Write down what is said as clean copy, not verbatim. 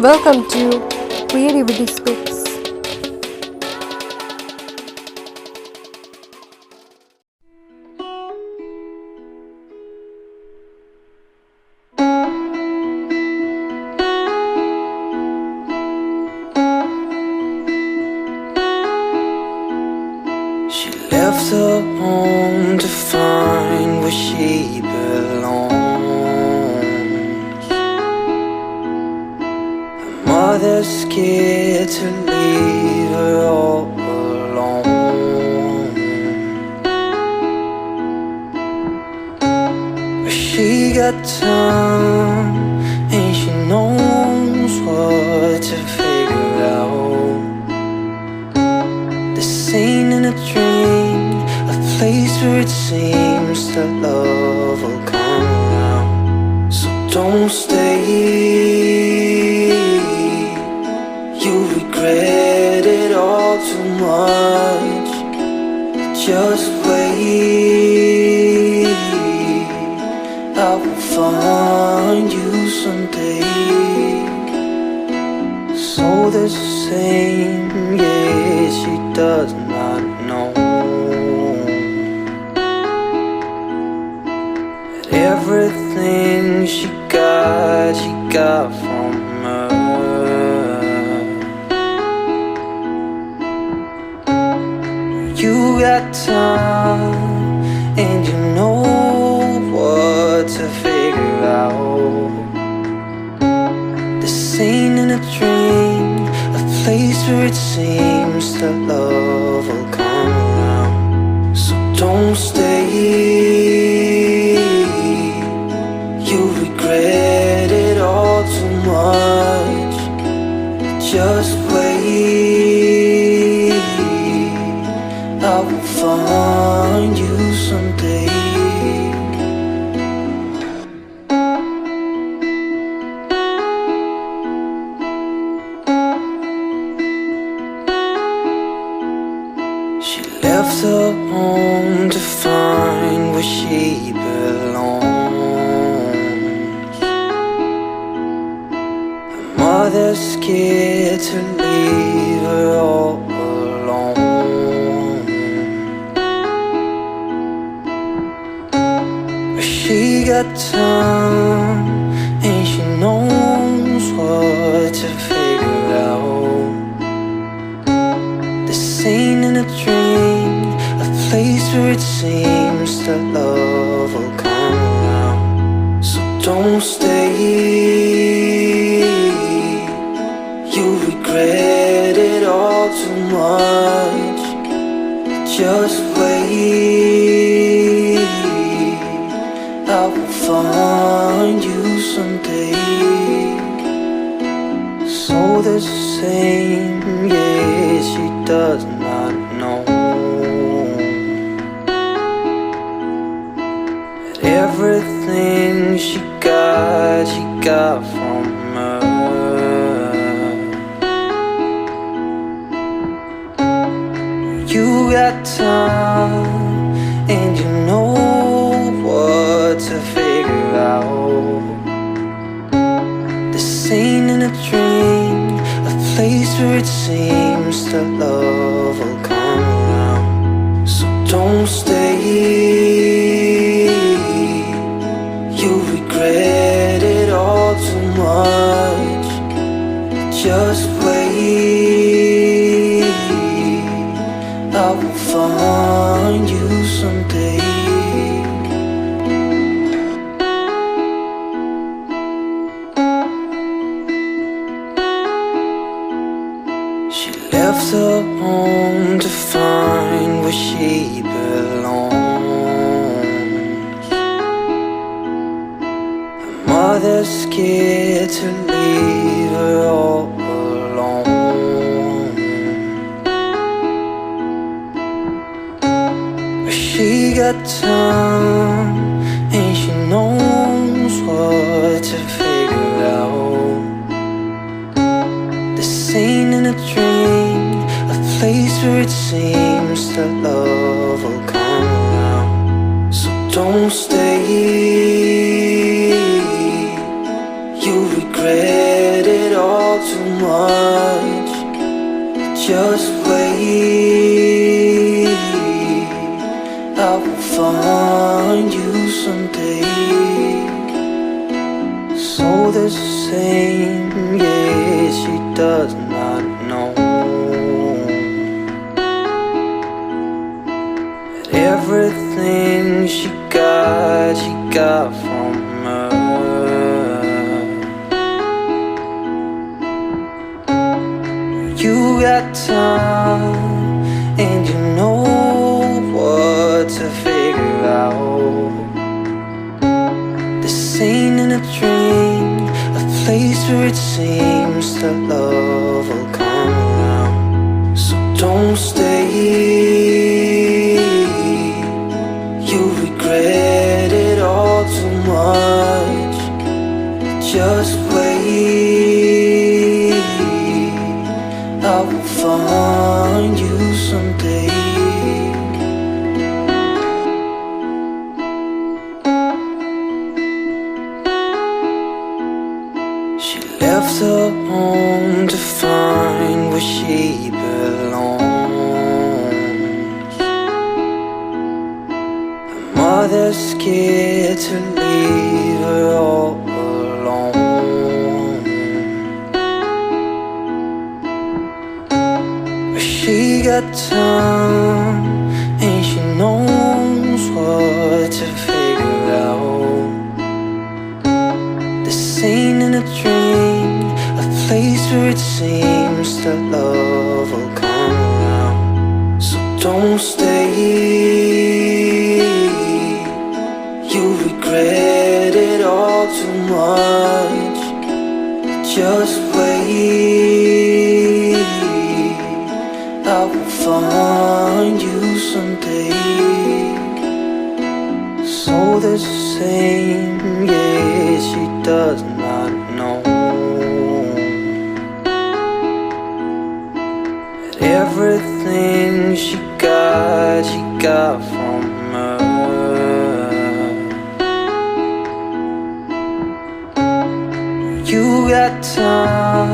Welcome to Creativity Speaks. She left her home to find where she belongs. Her mother's scared to leave her all alone. But she got time and she knows what to figure out. Seen in a dream, a place where it seems that love will come around. So don't stay, you'll regret it all too much. Just wait, I will find you someday. So the same, yeah, she does not know that everything she got from her. You got time and you know what to figure out. The scene in a dream, a place where it seems that love will come around. So don't stay, you'll regret it all too much. Just wait, I will find you someday. Left her home to find where she belongs. Her mother's scared to leave her all alone. But she got time and she knows what to figure out. The scene in a dream, a place where it seems that love will come around. So don't stay, you'll regret it all too much. Just wait, I will find you someday. So the same, yeah, she does not know that everything she got from her. You got time and you know what to figure out. The scene in a dream, a place where it seems that love will come around. So don't stay, you'll regret it all too much. Just wait, I will find you someday. She left her home to find where she belongs. Her mother's scared to leave her all alone. But she got time and she knows what to figure out. The scene in a dream, a place where it seems that love will come around. So don't stay, you'll regret it all much. Just wait, I will find you someday. So the same, yeah, she does not know that everything she got from her. You got time, and you know what to figure out. This ain't in a dream, a place where it seems that love will come around. So don't stay, you'll regret it all too much. Just wait, I will find you someday. She left her home to find where she belongs. Her mother's scared to leave her all alone. But she got time, and she knows what to figure out. This ain't in a dream, a place where it seems that love will come around. So don't stay, you'll regret it all too much. Just wait, I will find you someday. So the same, yeah, she does not know that everything she got from her. You got time,